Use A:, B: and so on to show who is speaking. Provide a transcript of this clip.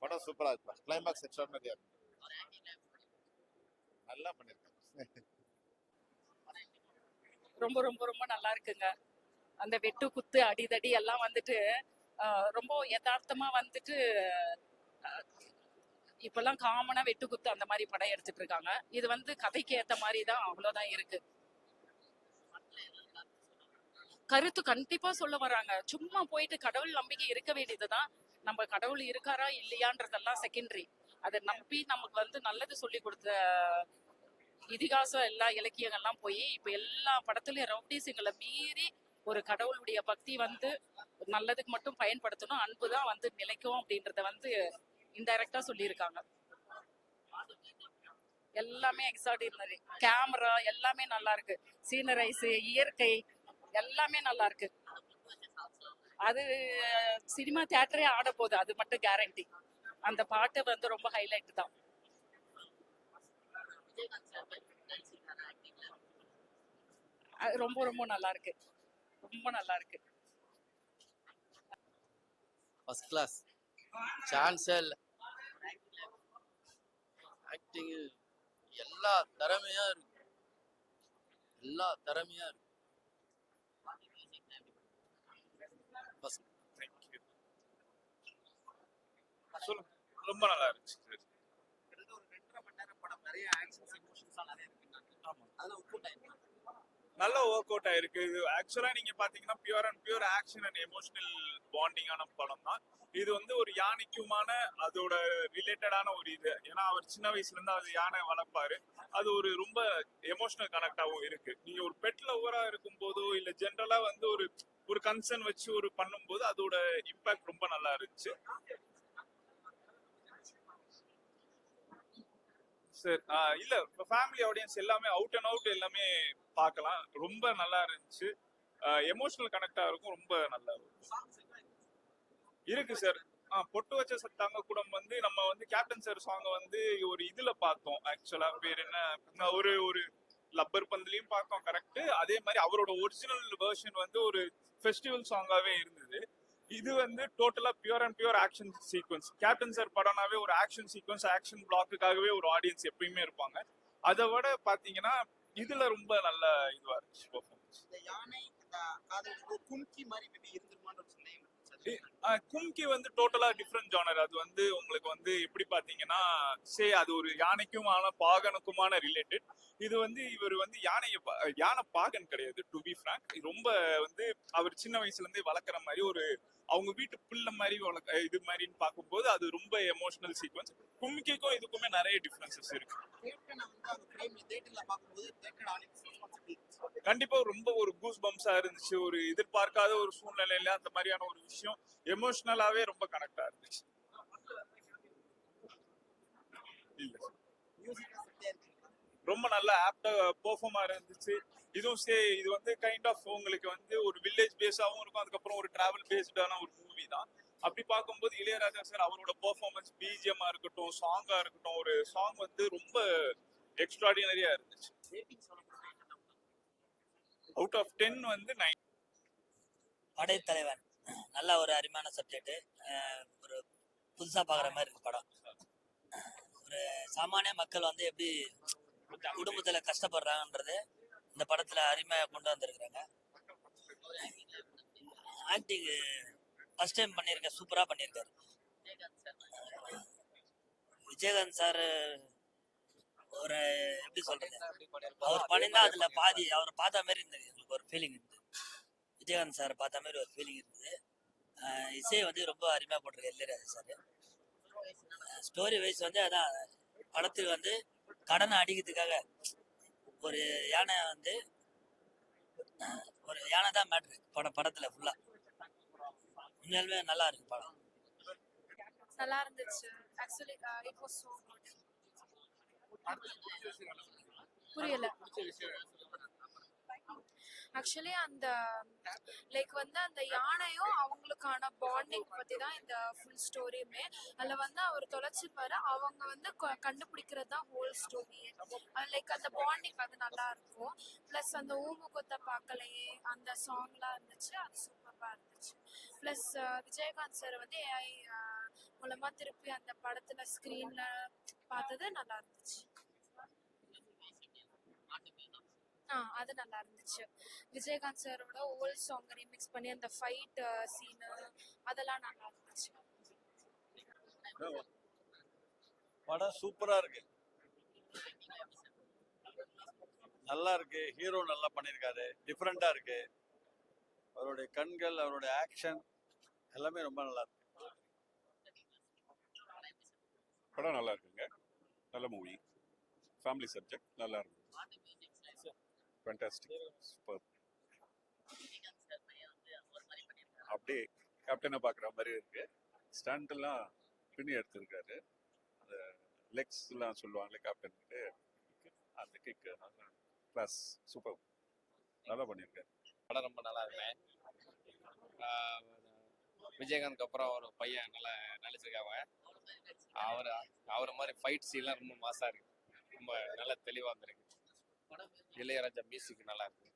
A: படம் சூப்பரா இருக்கு. கிளைமாக்ஸ் எக்ஸ்ட்ராடினரியா இருக்கு. நல்லா பண்ணிருக்காங்க.
B: ரொம்ப ரொம்ப ரொம்ப நல்லா இருக்குங்க. அந்த வெட்டு குத்து அடிதடி எல்லாம் வந்துட்டு ரொம்ப யதார்த்தமா வந்துட்டு இப்பெல்லாம் காமனா வெட்டு குத்து அந்த மாதிரி படம் எடுத்துட்டு இருக்காங்க. இது வந்து கதைக்கு ஏத்த மாதிரி தான், அவ்வளவுதான் இருக்கு. கருத்து கண்டிப்பா சொல்ல வராங்க. சும்மா போயிட்டு கடவுள் நம்பிக்கை இருக்க வேண்டியதுதான். நம்ம கடவுள் இருக்காரா இல்லையான்றதெல்லாம் செகண்டரி. அதை நம்பி நமக்கு வந்து நல்லது சொல்லி கொடுத்த இதிகாசம் எல்லா இலக்கியங்கள்லாம் போய் இப்ப எல்லா படத்துலயும் ரவுடிஸுங்களை மீறி ஒரு கடவுளுடைய பக்தி வந்து நல்லதுக்கு மட்டும் பயன்படுத்தணும், அன்புதான் வந்து நிலைக்கும் அப்படின்றத வந்து இன்டைரக்டா சொல்லியிருக்காங்க. எல்லாமே எக்ஸ்ட்ராடினரி. கேமரா எல்லாமே நல்லா இருக்கு. சீனரைஸ், இயற்கை எல்லாமே நல்லா இருக்கு. அது சினிமா தியேட்டரே ஆட போகுது, அது மட்டும் கேரண்டி. அந்த பாட்டு வந்து ரொம்ப ஹைலைட் தான். ரொம்ப ரொம்ப நல்லா இருக்கு. ரொம்ப நல்லா இருக்கு.
C: First class. சான்ஸே இல்லை. ஆக்டிங் எல்லா திறமையா இருக்கு. எல்லா திறமையா இருக்கு.
D: ரொம்ப நல்லா இருந்துச்சு. நல்ல ஒர்க் அவுட் ஆயிருக்கு. இது ஆக்சுவலா நீங்க பாத்தீங்கன்னா pure and pure action and emotional பாண்டிங்கான படம் தான். இது வந்து ஒரு யானைக்குமான அதோட ரிலேட்டடான ஒரு இது. ஏன்னா அவர் சின்ன வயசுல இருந்து அது யானை வளர்ப்பாரு. அது ஒரு ரொம்ப எமோஷனல் கனெக்டாவும் இருக்கு. நீங்க ஒரு பெட் லவ்வரா இருக்கும் போதோ இல்ல ஜென்ரலா வந்து ஒரு ஒரு கன்சர்ன் வச்சு ஒரு பண்ணும்போது அதோட இம்பாக்ட் ரொம்ப நல்லா இருந்துச்சு. சார் இல்ல ஃபேமிலி ஆடியன்ஸ் எல்லாமே அவுட் அண்ட் அவுட் எல்லாமே பார்க்கலாம். ரொம்ப நல்லா இருந்துச்சு. எமோஷனல் கனெக்டா இருக்கும். ரொம்ப நல்லா இருக்கு சார். பொட்டு வச்ச சத்தாங்க கூட வந்து நம்ம வந்து கேப்டன் சார் சாங் வந்து ஒரு இதுல பார்த்தோம். ஆக்சுவலா பேர் என்ன, ஒரு ஒரு லப்பர் பந்துலயும் பார்த்தோம். கரெக்ட். அதே மாதிரி அவரோட ஒரிஜினல் வெர்ஷன் வந்து ஒரு ஃபெஸ்டிவல் சாங்காவே இருந்தது. இது வந்து டோட்டலா pure and pure action sequence. Captain sir படம்னாவே ஒரு ஆக்ஷன் சீக்வன்ஸ், ஆக்ஷன் பிளாக்குக்காகவே ஒரு ஆடியன்ஸ் எப்பயுமே இருப்பாங்க. அதை விட பாத்தீங்கன்னா இதுல ரொம்ப நல்ல இதுவா இருந்துச்சு பெர்ஃபார்மன்ஸ். கும்கி வந்து டோட்டலா டிஃப்ரெண்ட் ஜானர். அது வந்து உங்களுக்கு வந்து எப்படி பாத்தீங்கன்னா அது ஒரு யானைக்குமான பாகனுக்குமான ரிலேட்டட். இது வந்து இவர் வந்து யானை பாகன் கிடையாது. டு பி ஃப்ராங்க், ரொம்ப வந்து அவர் சின்ன வயசுல இருந்தே வளர்க்குற மாதிரி ஒரு அவங்க வீட்டு பிள்ளை மாதிரி இது மாதிரின்னு பார்க்கும்போது அது ரொம்ப எமோஷனல் சீக்வன்ஸ். கும்கிக்கும் இதுக்குமே நிறைய டிஃபரன்சஸ் இருக்கு. கண்டிப்பா ரொம்ப ஒரு கூஸ் பம்ஸா இருந்துச்சு. ஒரு எதிர்பார்க்காத ஒரு சூழ்நிலையில அந்த மாதிரியான ஒரு விஷயம் எமோஷனலாவே ரொம்ப கனெக்டா இருந்துச்சு. ரொம்ப நல்ல ஆப்டா பெர்ஃபார்மா இருந்துச்சு. இதுவும் இது வந்து கைண்ட் ஆஃப் உங்களுக்கு வந்து ஒரு வில்லேஜ் பேஸாவும் இருக்கும். அதுக்கப்புறம் ஒரு டிராவல் பேஸ்டான ஒரு மூவி தான். அப்படி பார்க்கும்போது இளையராஜா சார் அவரோட பெர்ஃபார்மன்ஸ், பிஜிஎம்மா இருக்கட்டும், சாங்கா இருக்கட்டும், ஒரு சாங் வந்து ரொம்ப எக்ஸ்ட்ராடினரியா இருந்துச்சு. அவுட் ஆஃப் 10 வந்து 9.
E: படைத்தலைவன் நல்ல ஒரு அருமையான சப்ஜெக்ட். ஒரு புதுசா பாக்குற மாதிரி இருக்கு படம். ஒரு சாமானிய மக்கள் வந்து எப்படி குடும்பத்துல கஷ்டப்படுறாங்கன்றது இந்த படத்துல அருமையா கொண்டு வந்திருக்கிறாங்க. ஆக்டிங் ஃபர்ஸ்ட் டைம் பண்ணியிருக்காரு, சூப்பரா பண்ணியிருக்காரு. விஜயகாந்த் சார் ஒரு எப்படி சொல்றது, அவர் பண்ணியிருந்தா அதுல பாதி அவரை பார்த்த மாதிரி இருந்தது. எங்களுக்கு ஒரு ஃபீலிங் இருந்தது. விஜயகாந்த் சார் பார்த்த மாதிரி ஒரு ஃபீலிங் இருந்தது. இசையை வந்து ரொம்ப அருமையா போட்டிருக்காரு இளையராஜா சார். ஸ்டோரி வைஸ் வந்து அதான் படத்துக்கு வந்து கடனை அடிக்கிறதுக்காக ஒரு யானை வந்து ஒரு யானை தான் மேட்ரு படத்துல ஃபுல்லா. உண்மையாலுமே நல்லா இருக்கு படம்.
F: நல்லா இருந்துச்சு. Actually it was so good. புரியல. ஆக்சுவலி அந்த லைக் வந்து அந்த யானையும் அவங்களுக்கான பாண்டிங் பத்தி தான் இந்த ஃபுல் ஸ்டோரியுமே. அதில் வந்து அவர் தொலைச்சிருப்பாரு, அவங்க வந்து கண்டுபிடிக்கிறது தான் ஹோல் ஸ்டோரியே. லைக் அந்த பாண்டிங் அது நல்லா இருக்கும். ப்ளஸ் அந்த ஊமுகத்தை பார்க்கலையே அந்த சாங்லாம் இருந்துச்சு, அது சூப்பராக இருந்துச்சு. ப்ளஸ் விஜயகாந்த் சார் வந்து ஏஐ மூலமா திருப்பி அந்த படத்துல ஸ்கிரீன்ல பார்த்தது நல்லா இருந்துச்சு. அது நல்லா இருந்துச்சு. விஜயகாந்த் சாரோட ஓல்ட் சாங் ரீமிக்ஸ் பண்ணி அந்த ஃபைட் சீனு அதெல்லாம் நல்லா இருந்துச்சு.
G: படம் சூப்பரா இருக்கு, நல்லா இருக்கு. ஹீரோ நல்லா பண்ணியிருக்காரு, டிஃப்ரெண்டா இருக்கு. அவருடைய கண்கள், அவருடைய ஆக்ஷன் எல்லாமே ரொம்ப நல்லா இருக்கு.
H: படம் நல்லா இருக்குங்க, நல்ல மூவி, ஃபேமிலி சப்ஜெக்ட், நல்லா இருக்கு. Fantastic, super. அப்படியே கேப்டனை பார்க்குற மாதிரி இருக்கு. ஸ்டண்ட் எல்லாம் பின்னி எடுத்திருக்காரு. அந்த லெக்ஸ் எல்லாம் சொல்லுவாங்களே கேப்டனுக்கு, அந்த கிக் கிளாஸ், சூப்பர், நல்லா பண்ணியிருக்காரு.
I: படம் ரொம்ப நல்லா இருக்கேன். விஜயகாந்த் அப்புறம் ஒரு பையன் நல்லா நடிச்சிருக்காங்க. அவர் மாதிரி ஃபைட் சீன்லாம் ரொம்ப மாசா இருக்கு, ரொம்ப நல்லா தெளிவாக இருந்திருக்கு. இளையராஜா மியூசிக் நல்லா இருக்கு.